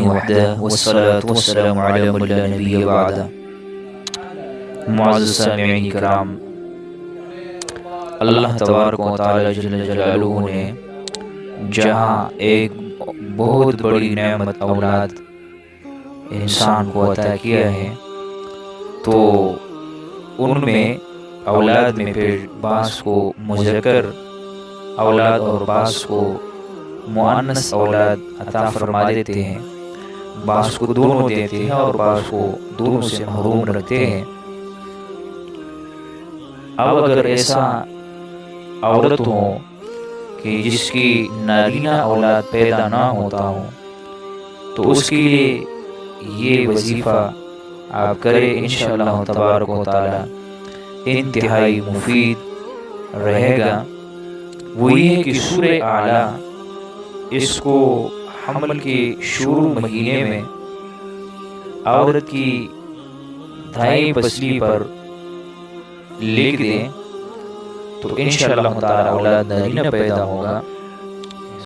وحده والصلاة والسلام على من لا نبي بعده۔ معزز سامعین کرام، اللہ تبارک و تعالی جل جلالہ نے جہاں ایک بہت بڑی نعمت اولاد انسان کو عطا کیا ہے، تو ان میں اولاد میں پھر بعض کو مذکر اولاد اور بعض کو مؤنث اولاد عطا فرما دیتے ہیں، بعض کو دونوں دیتے ہیں اور بعض کو دونوں سے محروم رکھتے ہیں۔ اب اگر ایسا عورت ہو کہ جس کی نارینہ اولاد پیدا نہ ہوتا ہو، تو اس کے لیے یہ وظیفہ آپ کریں انشاءاللہ تبارک و تعالی انتہائی مفید رہے گا۔ وہ یہ ہے کہ سورہ اعلیٰ اس کو حمل کے شروع مہینے میں عورت کی دائیں پسلی پر لکھ دیں تو انشاءاللہ تعالی اولاد نارینہ پیدا ہوگا۔